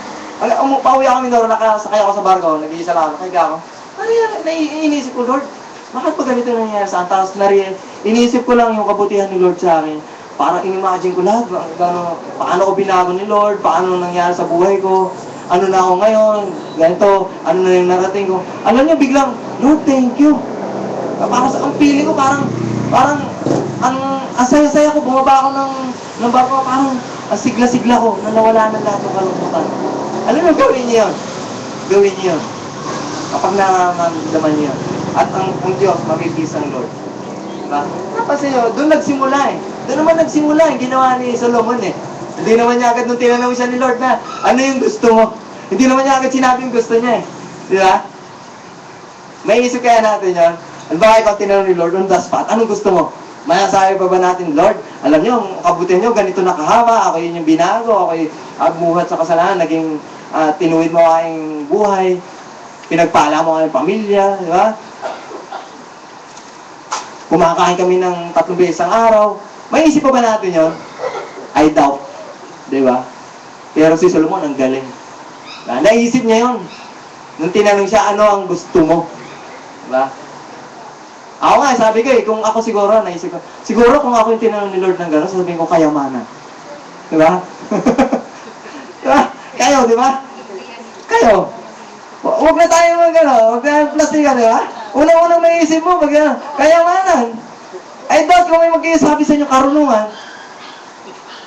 Pauwi ako ng Mindoro, nakasakay ako sa barko, nag-iisa lang ako, kaya ako, ano yan, naiinisip ko, Lord, bakit pa ganito nangyayari sa akin? Tapos iniisip ko lang yung kabutihan ni Lord sa akin. Parang in-imagine ko lahat, paano ko binago ni Lord, paano nangyari sa buhay ko, ano na ako ngayon, ganito, ano na yung narating ko. Alam niyo, biglang, Lord, thank you. Parang ang feeling ko, parang, ang saya-saya ko, bumaba ako ng barko, parang, ang sigla-sigla ko, na nawala na lahat ng kalungkutan. Alam niyo, gawin niyo yun. Gawin niyo yun. Kapag nararamdaman niyo yun. At ang Diyos, mamipis ang Lord. Diba? Kasi doon nagsimula Doon naman nagsimula yung ginawa ni Solomon Hindi naman niya agad nung tinanong siya ni Lord na, ano yung gusto mo? Hindi naman niya agad sinabi yung gusto niya Di ba? May isip kaya natin yan. Ano ba ikaw tinanong ni Lord on the spot? Anong gusto mo? Masasabi pa ba natin, Lord, alam niyo, ang kabutihan niyo, ganito nakahama, ako yun yung binago, ako yung agmuhat sa kasalanan, naging tinuwid mo aking buhay, pinagpala mo aking pamilya, di ba? Kumakain kami ng 3 beses ang araw. May isip pa ba natin yun? I doubt. Di ba? Pero si Solomon, ang galing. Naisip niya yun. Nung tinanong siya, ano ang gusto mo? Di ba? Ako nga, sabi ko kung ako siguro, naisip ko, siguro kung ako yung tinanong ni Lord ng gano'n, sasabihin ko, kayamanan. Di ba? Di ba? Kayo, di ba? Kayo. Huwag na tayo huwag na plastikan, di ba? Unang-unang naisip mo, kayamanan. I doubt kung may magkasabi sa inyo karunungan.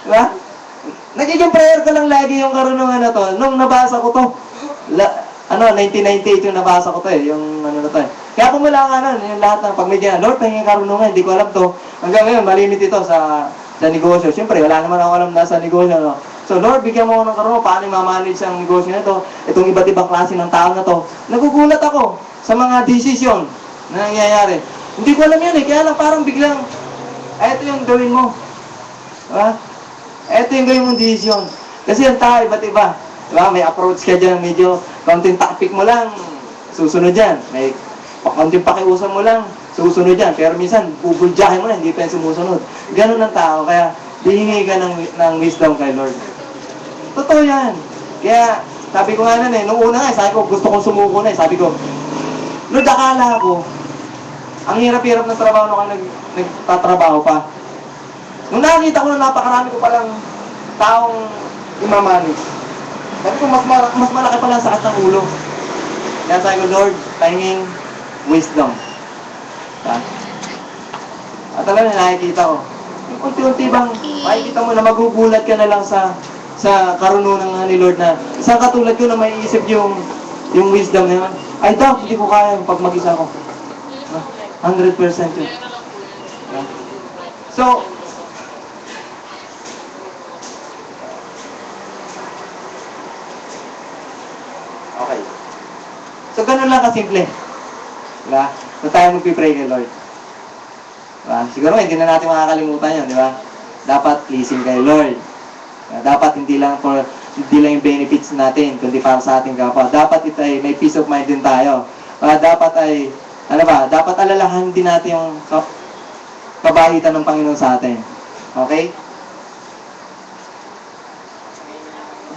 Diba? Nagiging prayer ko lang lagi yung karunungan na to. Nung nabasa ko to, 1998 yung nabasa ko to yung ano na to Kaya pumula nga yung lahat ng pag may gina, Lord, pahingin karunungan, hindi ko alam to. Hanggang ngayon, malimit ito sa negosyo. Siyempre, wala naman ako alam nasa negosyo, no? So, Lord, bigyan mo ako ng karunungan, paano ma-manage ang negosyo na to, itong iba't ibang klase ng tao na to. Nagugulat ako sa mga desisyon na nangyayari. Hindi ko alam yun kaya lang parang biglang, eto yung gawin mo. Diba? Eto yung gawin mong desisyon. Kasi ang tao, iba't iba. Diba? May approach ka dyan, medyo, konting topic mo lang, susunod dyan. May konting pakiusap mo lang, susunod dyan. Pero minsan, bubudyahin mo na, hindi pa yung sumusunod. Ganun ang tao, kaya hihingi ka ng wisdom kay Lord. Totoo yan. Kaya, sabi ko nga nung una nga, sabi ko, gusto kong sumuko sabi ko, Lord, akala ko, ang hirap-hirap ng trabaho nung nagtatrabaho pa. Nung nakakita ko na napakarami ko palang taong imamanage, sabi ko, mas malaki pala sakit ng ulo. Kaya sabi ko, Lord, pahinging wisdom. At alam na, nakikita ko, yung unti-unti bang, makikita mo na magugulat ka na lang sa karunungan ni Lord na isang katulad ko na may isip yung wisdom na yun. I doubt, hindi ko kaya pag mag-isa ko. 100% yun. So, okay. So, ganun lang kasimple. Diba? So, tayo magpipray kay Lord. Diba? Siguro, hindi na natin makakalimutan yun, di ba? Dapat pleasing kay Lord. Dapat hindi lang yung benefits natin, kundi para sa ating kapwa. Dapat ito ay may peace of mind din tayo. dapat ay, dapat alalahanin din natin yung kabahitan ng Panginoon sa atin. Okay?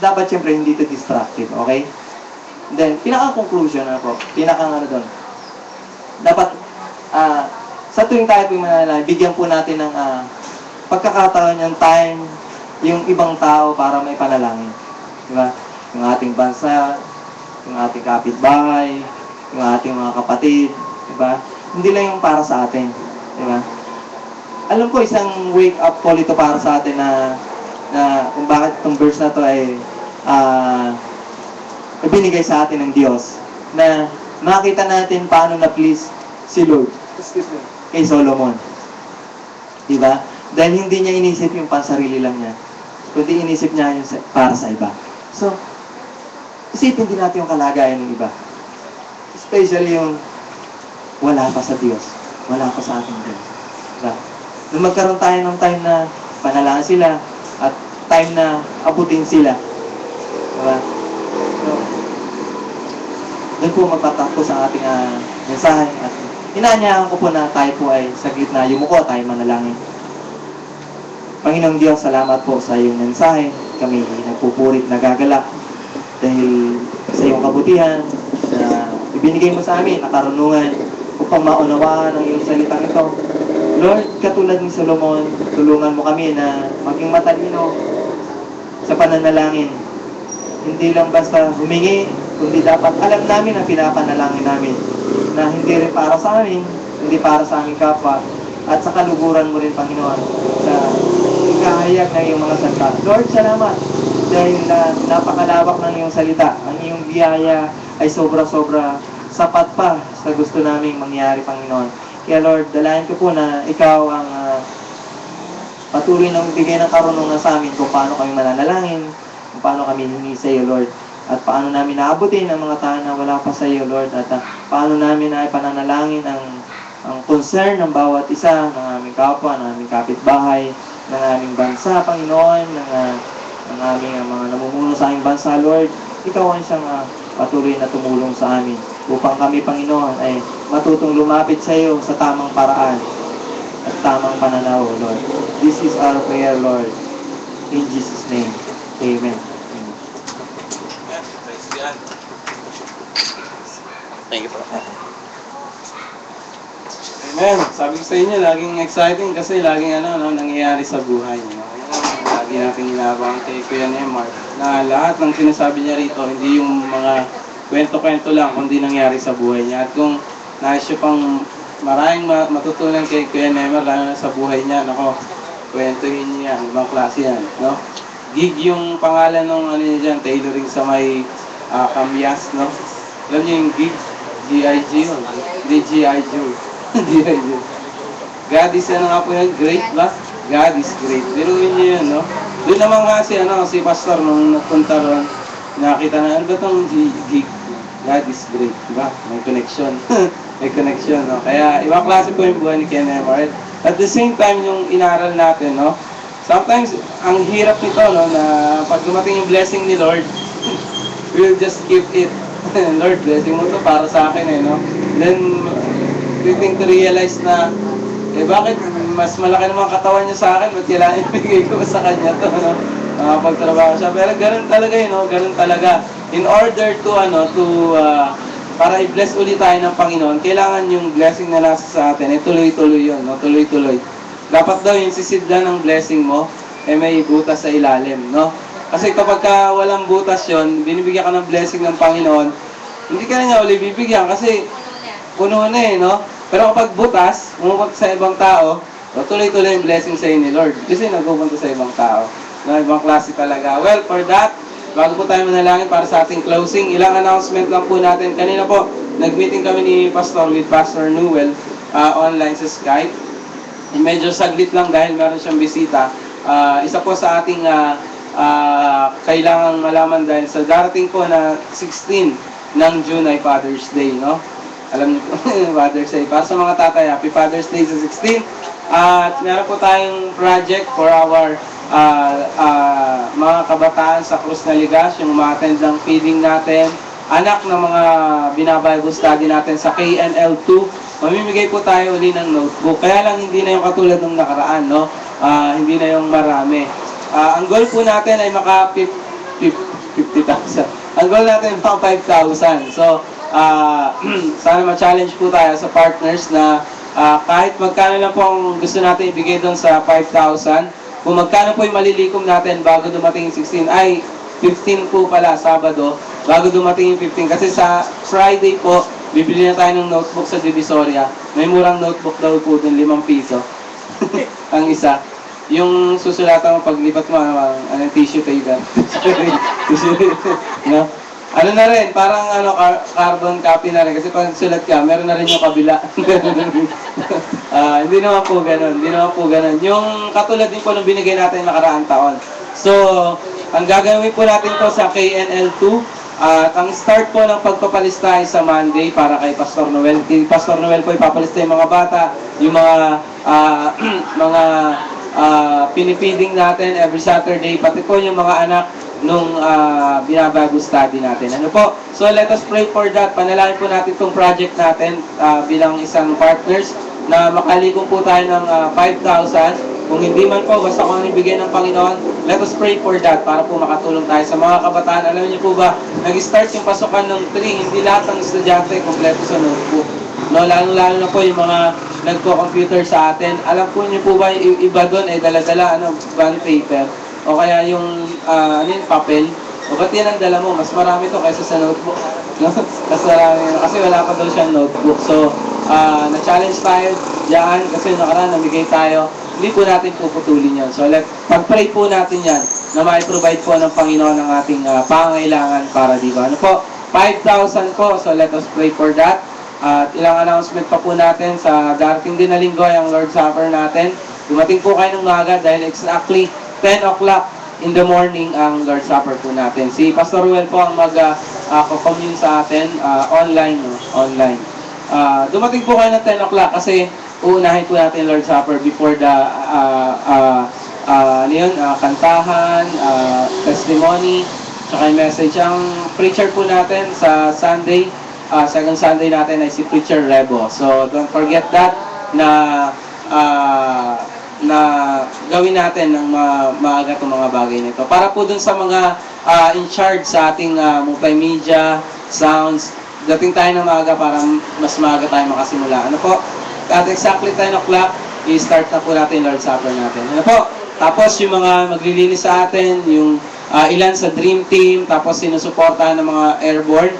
Dapat syempre hindi ito destructive, okay? Then, pinaka-conclusion doon. Dapat, sa tuwing tayo po mananalangin, bigyan po natin ng pagkakataon yung time, yung ibang tao para may panalangin. Diba? Yung ating bansa, yung ating kapitbahay, yung ating mga kapatid, diba? Hindi lang yung para sa atin, diba? Alam ko, isang wake-up call ito para sa atin na kung bakit itong verse na to ay ibinigay sa atin ng Diyos, na makita natin paano na-please si Lord kay Solomon. Diba? Dahil hindi niya inisip yung pansarili lang niya, kundi inisip niya yung para sa iba. So, isipin din natin yung kalagayan ng iba. Especially yung wala pa sa Diyos, wala pa sa ating Diyos. Diba? Nung magkaroon tayo ng time na panalangin sila at time na abutin sila. Diba? So, doon po magtatapos ang ating mensahe at inaanyahan ko po na tayo po ay saglit na yumuko, tayo manalangin. Panginoong Diyos, salamat po sa iyong mensahe. Kami nagpupurit, nagagalak dahil sa iyong kabutihan na ibinigay mo sa amin, na karunungan upang maunawaan ang iyong salitang ito. Lord, katulad ni Solomon, tulungan mo kami na maging matalino sa pananalangin. Hindi lang basta humingi, kundi dapat alam namin ang pinapanalangin namin na hindi rin para sa amin, hindi para sa aming kapwa, at sa kaluguran mo rin, Panginoon, sa ikahayag ng iyong mga salita. Lord, salamat dahil napakalawak ng iyong salita. Ang iyong biyaya ay sobra-sobra sapat pa sa gusto naming mangyari, Panginoon. Kaya Lord, dalayan ko po na ikaw ang patuloy na magbigay ng karunungan sa amin kung paano kami mananalangin, kung paano kami hihingi sa iyo, Lord. At paano namin naabutin ang mga tao na wala pa sa iyo, Lord. At paano namin ay pananalangin ang concern ng bawat isa, ng aming kapwa, ng aming kapitbahay, ng aming bansa, Panginoon, ng aming mga namumuno sa aming bansa, Lord. Ikaw ang siyang patuloy na tumulong sa amin upang kami, Panginoon, ay matutong lumapit sa iyo sa tamang paraan at tamang pananaw, Lord. This is our prayer, Lord. In Jesus' name, Amen. Thank you po. Amen. Sabi ko sa inyo, laging exciting kasi laging nangyayari sa buhay. Lagi natin ginagawa kay Kuya Neymar na lahat ng sinasabi niya rito, hindi yung mga kwento-kwento lang, kundi nangyari sa buhay niya. At kung nais siya pang maraming matutunan kay Kuya Neymar, lalo na sa buhay niya, kwentuhin niya yan, ibang klase yan, no? Gig yung pangalan ng niya dyan, tailoring sa may kamyas, no? Alam niyo yung gig? G.I.G. yun. Hindi G.I.G. G.I.G. God is nga po yan, great ba? God is great. Biruin niyo yun, no? Doon naman nga si Pastor, nung nagpunta ron, nakita na, ano ba itong gig? God is great, diba? May connection. May connection, no? Kaya, ibang klase po yung buhay ni Ken Emerald. At the same time, yung inaral natin, no? Sometimes, ang hirap nito, no? Na pag dumating yung blessing ni Lord, we'll just keep it. Lord, blessing mo to para sa akin, no? Then, we think to realize na, bakit mas malaki naman katawan niya sa akin, ba't kailangan ibigay ko sa kanya to, no? Pagtrabaho siya. Pero ganun talaga yun, no? Ganun talaga. In order to, para i-bless ulit tayo ng Panginoon, kailangan yung blessing na nasa sa atin, tuloy-tuloy yun, no? Tuloy-tuloy. Dapat daw yung sisidlan ng blessing mo, may butas sa ilalim, no? Kasi kapag walang butas yun, binibigyan ka ng blessing ng Panginoon, hindi ka na niya uli bibigyan kasi puno na no? Pero kapag butas, umupunta sa ibang tao, tuloy-tuloy yung blessing sa ni Lord. Kasi nagpupunta sa ibang tao. Na ibang klase talaga. Well, for that, bago po tayo manalangin para sa ating closing, ilang announcement lang po natin. Kanina po, nag-meeting kami ni Pastor with Pastor Newell online sa Skype. Medyo saglit lang dahil meron siyang bisita. Isa po sa ating kailangan malaman dahil sa darating po na 16 ng June ay Father's Day, no? Alam niyo po, Father's Day. Para sa mga tatay, Happy Father's Day sa 16. At meron po tayong project for our mga kabataan sa Cruz na Ligas, yung ma-attend ng feeding natin, anak ng mga binabible study natin sa KNL2, mamimigay po tayo uli ng notebook. Kaya lang hindi na yung katulad ng nakaraan, no? Hindi na yung marami. Ang goal po natin ay maka 50,000. Ang goal natin ay maka 5,000. So, sana ma-challenge po tayo sa partners na kahit magkano lang po ang gusto natin ibigay doon sa 5,000, kung magkano po yung malilikom natin bago dumating yung 16, ay 15 po pala, Sabado, bago dumating yung 15. Kasi sa Friday po, bibili na tayo ng notebook sa Divisoria. May murang notebook daw po dun, 5 piso. Ang isa. Yung susulatan mo, paglipat mo, anong tissue paper. No? Ano na rin, parang carbon copy na rin. Kasi pag sulat ka, meron na rin yung kabila. Hindi naman po ganun. Yung katulad din po nung binigay natin nakaraang taon. So, ang gagawin po natin to sa KNL2, at ang start po ng pagpapalista ay sa Monday para kay Pastor Noel. Kay Pastor Noel po ipapalista yung mga bata, yung mga pinipiding natin every Saturday, pati po yung mga anak nung binabible study natin. Ano po? So let us pray for that. Panalangin po natin itong project natin bilang isang partners na makalikom po tayo ng 5,000. Kung hindi man po, basta kung ano ibigay ng Panginoon, let us pray for that para po makatulong tayo sa mga kabataan. Alam niyo po ba, nag-start yung pasukan ng 3, hindi lahat ng estudyante kompleto sa notebook. No, lalo na po yung mga nagko-computer sa atin. Alam po niyo po ba, iba doon ay dala-dala, bond paper, o kaya yung, papel. O ba't yan ang dala mo? Mas marami to kaysa sa notebook. No? Kasi wala pa daw siyang notebook. So, na-challenge tayo diyan kasi nakaraan namigay tayo. Hindi po natin puputulin yan. So, pag-pray po natin yan na ma-provide po ng Panginoon ang ating pangangailangan para, di ba? Ano po? 5,000 po. So, let us pray for that. At ilang announcement pa po natin sa darating din na linggo ang Lord's Supper natin. Dumating po kayo ng maga dahil exactly 10 o'clock in the morning ang Lord's Supper po natin. Si Pastor Ruel po ang mag-commune sa atin online. Dumating po kayo ng 10 o'clock kasi uunahin po natin Lord's Supper before the kantahan, testimony, tsaka yung message. Ang preacher po natin sa Sunday, second Sunday natin ay si Preacher Rebo. So don't forget that na gawin natin ng maaga itong mga bagay nito. Para po dun sa mga in charge sa ating multimedia, sounds, dating tayo ng maaga para mas maaga tayo makasimula. Ano po? At exactly 10 o'clock, i-start na po natin yung Lord's Supper natin. Ano po? Tapos yung mga maglilinis sa atin, yung ilan sa Dream Team, tapos sinusuportahan ng mga airborne.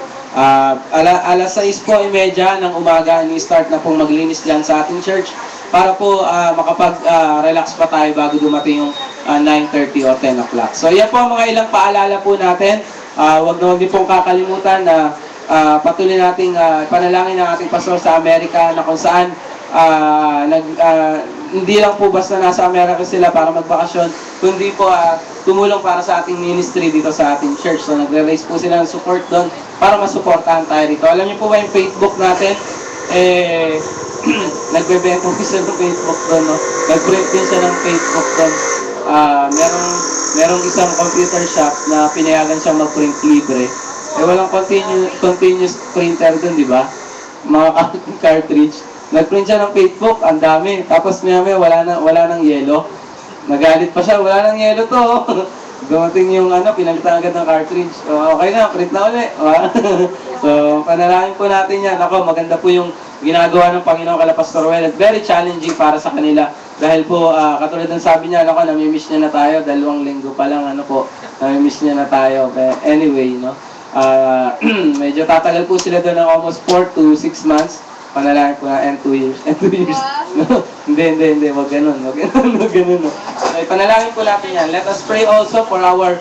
Alas 6:30 ng umaga, i-start na pong maglinis dyan sa ating church para po makapag-relax pa tayo bago dumating yung 9:30 o 10 o'clock. So yan po ang mga ilang paalala po natin. Huwag na din pong kakalimutan na patuloy nating panalangin ng ating pastor sa Amerika na kung saan hindi lang po basta nasa Amerika sila para magbakasyon, kundi po tumulong para sa ating ministry dito sa ating church. So nagre-raise po sila ng support doon para masuportahan tayo dito. Alam niyo po ba yung Facebook natin? Nagbebenta po siya ng Facebook doon, no? Nag-print din siya ng Facebook doon. Merong isang computer shop na pinayagan siyang mag-print libre. Walang continuous printer doon, di ba? Mga cartridge. Nag-print siya ng Facebook, ang dami. Tapos may wala nang yelo. Nagalit pa siya, wala nang yelo to. Dumating yung pinalitan agad ng cartridge. Okay na, print na ulit. So, panalangin po natin yan. Ako, maganda po yung ginagawa ng Panginoon kala Pastor Well. At very challenging para sa kanila. Dahil po, katulad ng sabi niya, namimiss niya na tayo. 2 linggo pa lang, namimiss niya na tayo. But anyway, medyo tatagal po sila doon ng almost 4 to 6 months. Panalangin po na, and 2 years. No? Hindi, wag ganun. No? Okay, panalangin po natin yan. Let us pray also for our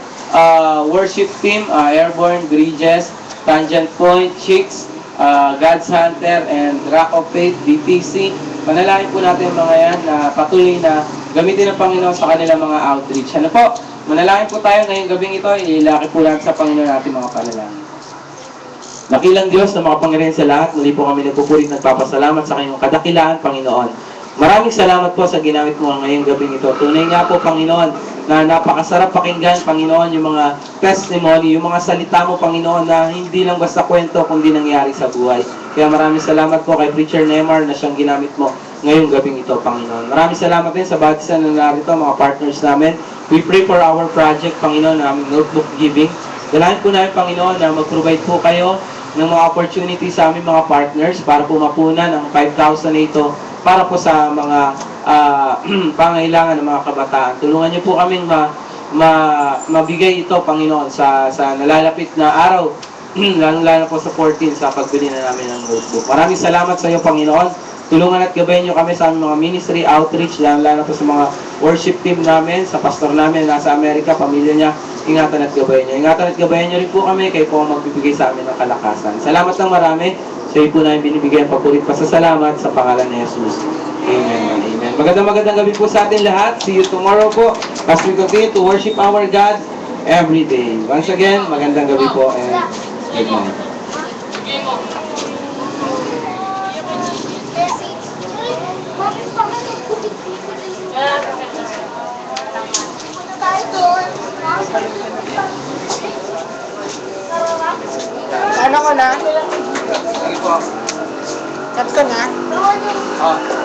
worship team, Airborne, Bridges, Tangent Point, Chicks, God's Hunter, and Rock of Faith, DTC. Panalangin po natin mga yan na patuloy na gamitin ng Panginoon sa kanilang mga outreach. Ano po? Manalangin po tayo ngayong gabing ito, ilaki po natin sa Panginoon natin mga panalangin. Dakilang Diyos na makapangyarihan sa lahat, muli po kami nagpupuring nagpapasalamat sa kanyang kadakilaan, Panginoon. Maraming salamat po sa ginamit mo ngayong gabing ito. Tunay nga po, Panginoon, na napakasarap pakinggan, Panginoon, yung mga testimony, yung mga salita mo, Panginoon, na hindi lang basta kwento, kundi nangyari sa buhay. Kaya maraming salamat po kay Preacher Neymar na siyang ginamit mo ngayong gabing ito, Panginoon. Maraming salamat din sa bawat isa na narito, mga partners namin. We pray for our project, Panginoon, na notebook giving. Dalahan po namin, Panginoon, na mag-provide po kayo ng mga opportunity sa aming mga partners para po mapunan ang 5,000 na ito para po sa mga pangailangan ng mga kabataan. Tulungan niyo po kaming mabigay ito, Panginoon, sa nalalapit na araw, lalo po sa 14 sa pagbili na namin ng notebook. Maraming salamat sa iyo, Panginoon. Tulungan at gabayan niyo kami sa aming mga ministry, outreach, lalo po sa mga worship team namin, sa pastor namin nasa Amerika, pamilya niya. Ingatan at gabayan niyo. Ingatan at gabayan niyo rin po kami, kayo po ang magbibigay sa amin ng kalakasan. Salamat ng marami. Sa iyo po namin binibigyan papurit pasasalamat sa pangalan ni Jesus. Amen and amen. Magandang gabi po sa atin lahat. See you tomorrow po as we continue to worship our God every day. Once again, magandang gabi po and good night. Ano ko na? Cut ko na? Ah.